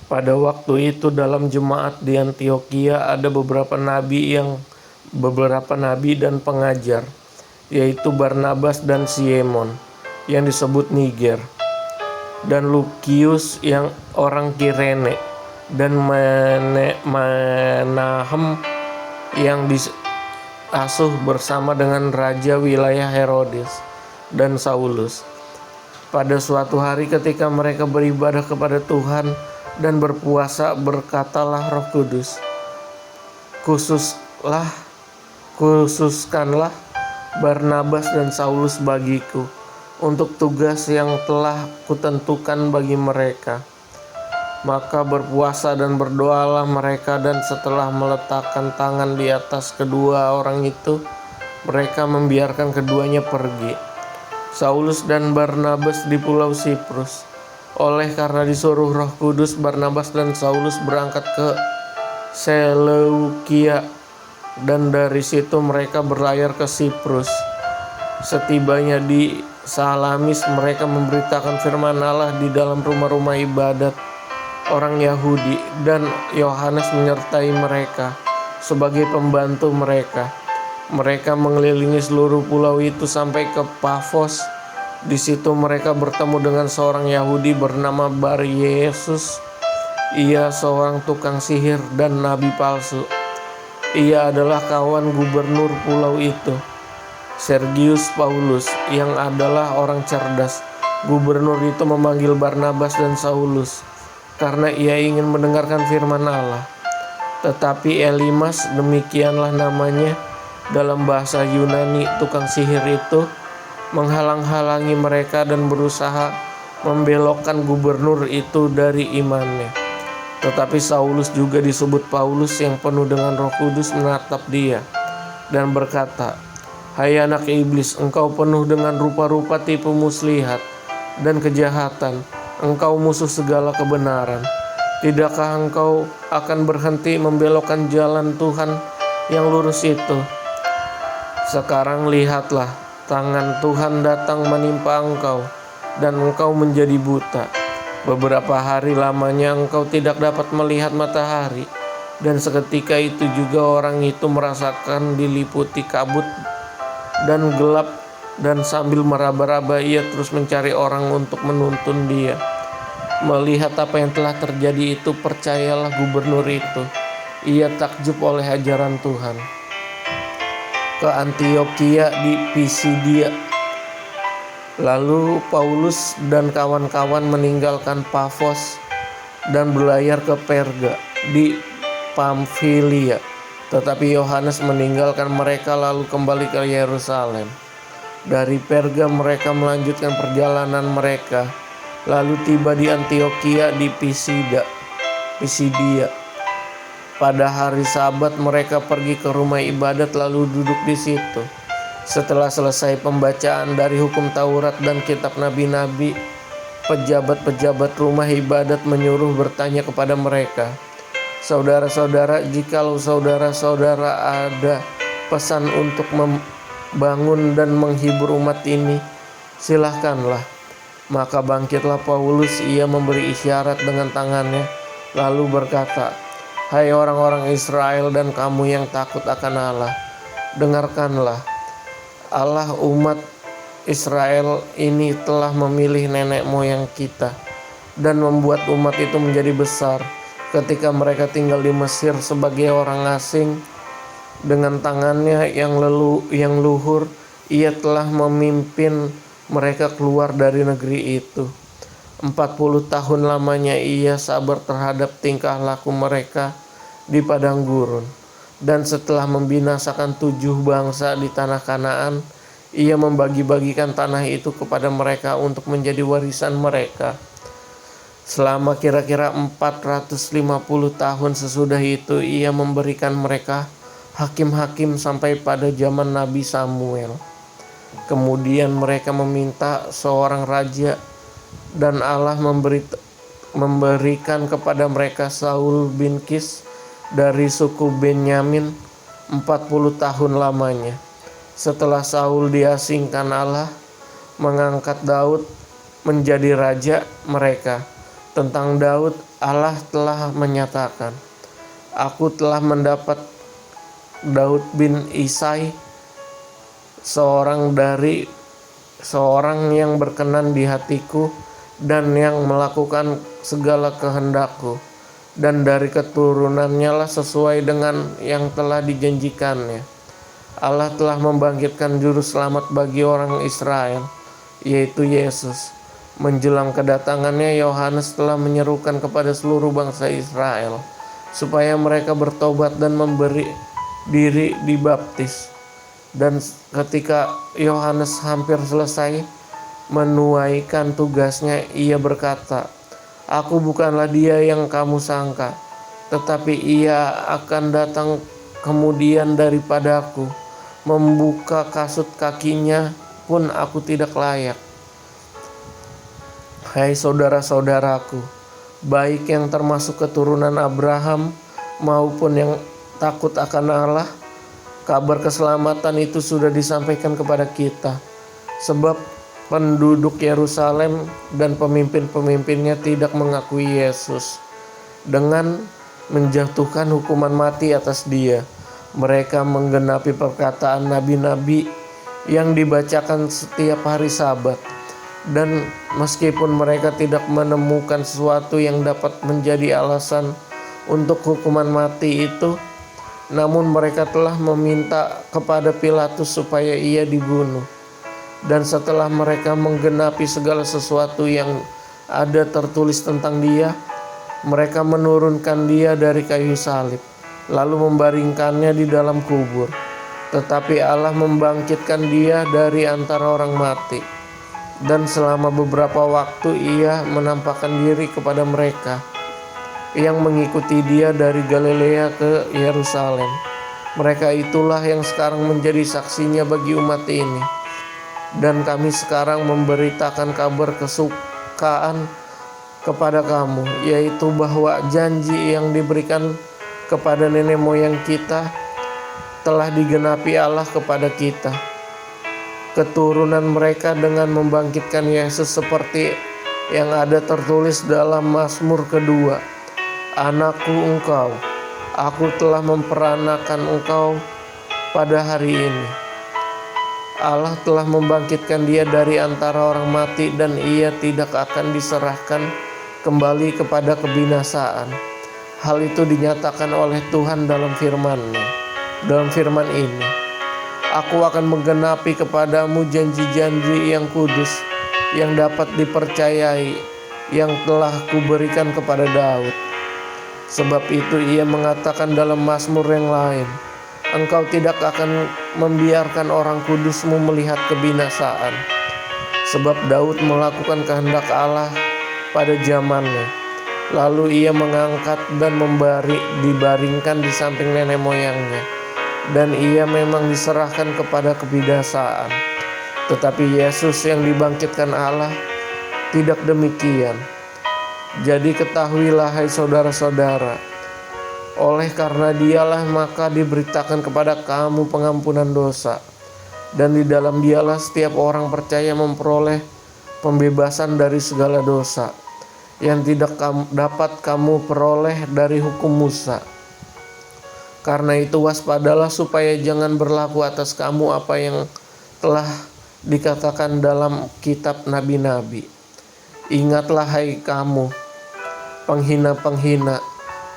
Pada waktu itu dalam jemaat di Antiokhia ada beberapa nabi dan pengajar, yaitu Barnabas dan Simon yang disebut Niger, dan Lukius yang orang Kirene, dan Menahem yang diasuh bersama dengan raja wilayah Herodes, dan Saulus. Pada suatu hari ketika mereka beribadah kepada Tuhan dan berpuasa, berkatalah Roh Kudus, khususkanlah Barnabas dan Saulus bagiku untuk tugas yang telah kutentukan bagi mereka. Maka berpuasa dan berdoalah mereka, dan setelah meletakkan tangan di atas kedua orang itu, mereka membiarkan keduanya pergi. Saulus dan Barnabas di Pulau Siprus. Karena disuruh Roh Kudus, Barnabas dan Saulus berangkat ke Seleukia, dan dari situ mereka berlayar ke Siprus. Setibanya di Salamis, mereka memberitakan firman Allah di dalam rumah-rumah ibadat orang Yahudi, dan Yohanes menyertai mereka sebagai pembantu mereka. Mereka mengelilingi seluruh pulau itu sampai ke Pafos. Di situ mereka bertemu dengan seorang Yahudi bernama Bar-Yesus. Ia seorang tukang sihir dan nabi palsu. Ia adalah kawan gubernur pulau itu, Sergius Paulus, yang adalah orang cerdas. Gubernur itu memanggil Barnabas dan Saulus karena ia ingin mendengarkan firman Allah. Tetapi Elimas, demikianlah namanya dalam bahasa Yunani, tukang sihir itu, menghalang-halangi mereka dan berusaha membelokkan gubernur itu dari imannya. Tetapi Saulus, juga disebut Paulus, yang penuh dengan Roh Kudus, menatap dia dan berkata, "Hai anak iblis, engkau penuh dengan rupa-rupa tipu muslihat dan kejahatan. Engkau musuh segala kebenaran. Tidakkah engkau akan berhenti membelokkan jalan Tuhan yang lurus itu? Sekarang lihatlah, tangan Tuhan datang menimpa engkau, dan engkau menjadi buta. Beberapa hari lamanya engkau tidak dapat melihat matahari." Dan seketika itu juga orang itu merasakan diliputi kabut dan gelap, dan sambil meraba-raba ia terus mencari orang untuk menuntun dia. Melihat apa yang telah terjadi itu, percayalah gubernur itu, ia takjub oleh ajaran Tuhan. Ke Antiokhia di Pisidia. Lalu Paulus dan kawan-kawan meninggalkan Pafos dan berlayar ke Perga di Pamfilia. Tetapi Yohanes meninggalkan mereka lalu kembali ke Yerusalem. Dari Perga mereka melanjutkan perjalanan mereka, lalu tiba di Antiokhia di Pisidia. Pada hari Sabat mereka pergi ke rumah ibadat lalu duduk di situ. Setelah selesai pembacaan dari hukum Taurat dan kitab nabi-nabi, pejabat-pejabat rumah ibadat menyuruh bertanya kepada mereka, "Saudara-saudara, jikalau saudara-saudara ada pesan untuk membangun dan menghibur umat ini, silahkanlah." Maka bangkitlah Paulus, ia memberi isyarat dengan tangannya, lalu berkata, "Hai orang-orang Israel dan kamu yang takut akan Allah, dengarkanlah. Allah umat Israel ini telah memilih nenek moyang kita dan membuat umat itu menjadi besar ketika mereka tinggal di Mesir sebagai orang asing. Dengan tangannya yang luhur, ia telah memimpin mereka keluar dari negeri itu. 40 tahun lamanya ia sabar terhadap tingkah laku mereka di padang gurun. Dan setelah membinasakan 7 bangsa di tanah Kanaan, ia membagi-bagikan tanah itu kepada mereka untuk menjadi warisan mereka. Selama kira-kira 450 tahun sesudah itu, ia memberikan mereka hakim-hakim sampai pada zaman Nabi Samuel. Kemudian mereka meminta seorang raja, dan Allah memberikan kepada mereka Saul bin Kis dari suku Benyamin 40 tahun lamanya. Setelah Saul diasingkan, Allah mengangkat Daud menjadi raja mereka. Tentang Daud, Allah telah menyatakan, "Aku telah mendapat Daud bin Isai, seorang yang berkenan di hatiku dan yang melakukan segala kehendakku, dan dari keturunannya lah sesuai dengan yang telah dijanjikannya." Allah telah membangkitkan juru selamat bagi orang Israel, yaitu Yesus. Menjelang kedatangannya, Yohanes telah menyerukan kepada seluruh bangsa Israel supaya mereka bertobat dan memberi diri dibaptis. Dan ketika Yohanes hampir selesai menunaikan tugasnya, ia berkata, "Aku bukanlah dia yang kamu sangka, tetapi ia akan datang kemudian daripadaku. Membuka kasut kakinya pun aku tidak layak." Hai saudara-saudaraku, baik yang termasuk keturunan Abraham maupun yang takut akan Allah, kabar keselamatan itu sudah disampaikan kepada kita. Sebab penduduk Yerusalem dan pemimpin-pemimpinnya tidak mengakui Yesus. Dengan menjatuhkan hukuman mati atas dia, mereka menggenapi perkataan nabi-nabi yang dibacakan setiap hari Sabat. Dan meskipun mereka tidak menemukan sesuatu yang dapat menjadi alasan untuk hukuman mati itu, namun mereka telah meminta kepada Pilatus supaya ia dibunuh. Dan setelah mereka menggenapi segala sesuatu yang ada tertulis tentang dia, mereka menurunkan dia dari kayu salib, lalu membaringkannya di dalam kubur. Tetapi Allah membangkitkan dia dari antara orang mati. Dan selama beberapa waktu ia menampakkan diri kepada mereka yang mengikuti dia dari Galilea ke Yerusalem. Mereka itulah yang sekarang menjadi saksinya bagi umat ini. Dan kami sekarang memberitakan kabar kesukaan kepada kamu, yaitu bahwa janji yang diberikan kepada nenek moyang kita telah digenapi Allah kepada kita, keturunan mereka, dengan membangkitkan Yesus seperti yang ada tertulis dalam Mazmur kedua, "Anakku engkau, aku telah memperanakan engkau pada hari ini." Allah telah membangkitkan dia dari antara orang mati, dan ia tidak akan diserahkan kembali kepada kebinasaan. Hal itu dinyatakan oleh Tuhan dalam firman-Nya. Dalam firman ini, "Aku akan menggenapi kepadamu janji-janji yang kudus yang dapat dipercayai yang telah kuberikan kepada Daud." Sebab itu ia mengatakan dalam Mazmur yang lain, "Engkau tidak akan membiarkan orang kudusmu melihat kebinasaan." Sebab Daud melakukan kehendak Allah pada zamannya. Lalu ia mengangkat dan dibaringkan di samping nenek moyangnya. Dan ia memang diserahkan kepada kebinasaan. Tetapi Yesus yang dibangkitkan Allah tidak demikian. Jadi ketahuilah hai saudara-saudara, oleh karena dialah maka diberitakan kepada kamu pengampunan dosa. Dan di dalam dialah setiap orang percaya memperoleh pembebasan dari segala dosa yang tidak dapat kamu peroleh dari hukum Musa. Karena itu waspadalah supaya jangan berlaku atas kamu apa yang telah dikatakan dalam kitab nabi-nabi. Ingatlah hai kamu, penghina-penghina,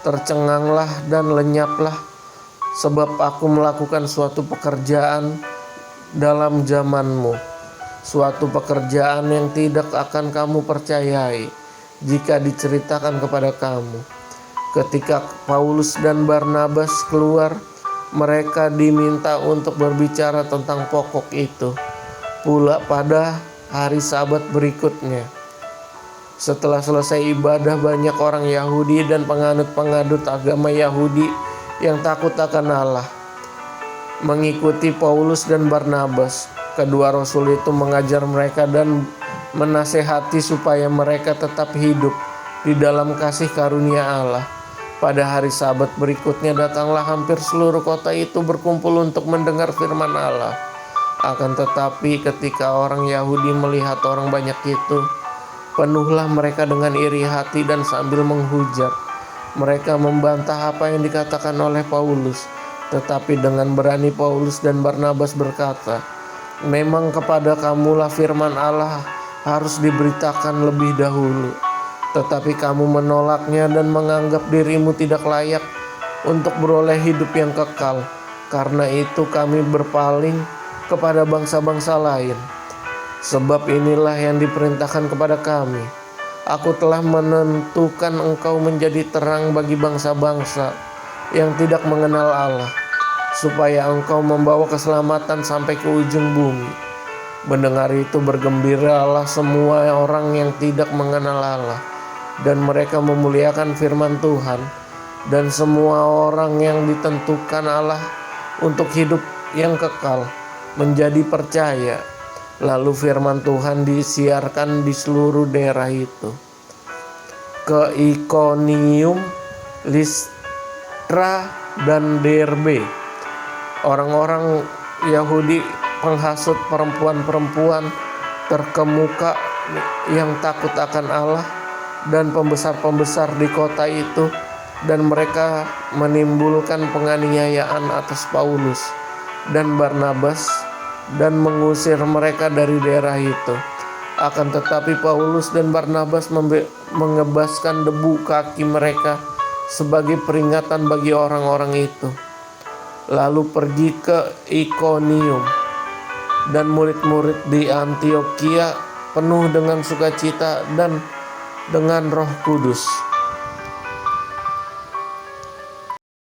tercenganglah dan lenyaplah, sebab aku melakukan suatu pekerjaan dalam zamanmu, suatu pekerjaan yang tidak akan kamu percayai jika diceritakan kepada kamu. Ketika Paulus dan Barnabas keluar, mereka diminta untuk berbicara tentang pokok itu pula pada hari Sabat berikutnya. Setelah selesai ibadah, banyak orang Yahudi dan penganut-penganut agama Yahudi yang takut akan Allah mengikuti Paulus dan Barnabas. Kedua rasul itu mengajar mereka dan menasehati supaya mereka tetap hidup di dalam kasih karunia Allah. Pada hari Sabat berikutnya datanglah hampir seluruh kota itu berkumpul untuk mendengar firman Allah. Akan tetapi ketika orang Yahudi melihat orang banyak itu, Penuhlah mereka dengan iri hati dan sambil menghujat, mereka membantah apa yang dikatakan oleh Paulus. Tetapi dengan berani Paulus dan Barnabas berkata, "Memang kepada kamulah firman Allah harus diberitakan lebih dahulu. Tetapi kamu menolaknya dan menganggap dirimu tidak layak untuk beroleh hidup yang kekal. Karena itu kami berpaling kepada bangsa-bangsa lain. Sebab inilah yang diperintahkan kepada kami. Aku telah menentukan engkau menjadi terang bagi bangsa-bangsa yang tidak mengenal Allah, supaya engkau membawa keselamatan sampai ke ujung bumi." Mendengar itu bergembiralah semua orang yang tidak mengenal Allah, dan mereka memuliakan firman Tuhan. Dan semua orang yang ditentukan Allah untuk hidup yang kekal menjadi percaya. Lalu firman Tuhan disiarkan di seluruh daerah itu. Ke Ikonium, Listra, dan Derbe, orang-orang Yahudi penghasut perempuan-perempuan terkemuka yang takut akan Allah dan pembesar-pembesar di kota itu, dan mereka menimbulkan penganiayaan atas Paulus dan Barnabas dan mengusir mereka dari daerah itu. Akan tetapi Paulus dan Barnabas mengebaskan debu kaki mereka sebagai peringatan bagi orang-orang itu. Lalu pergi ke Ikonium, dan murid-murid di Antiokhia penuh dengan sukacita dan dengan Roh Kudus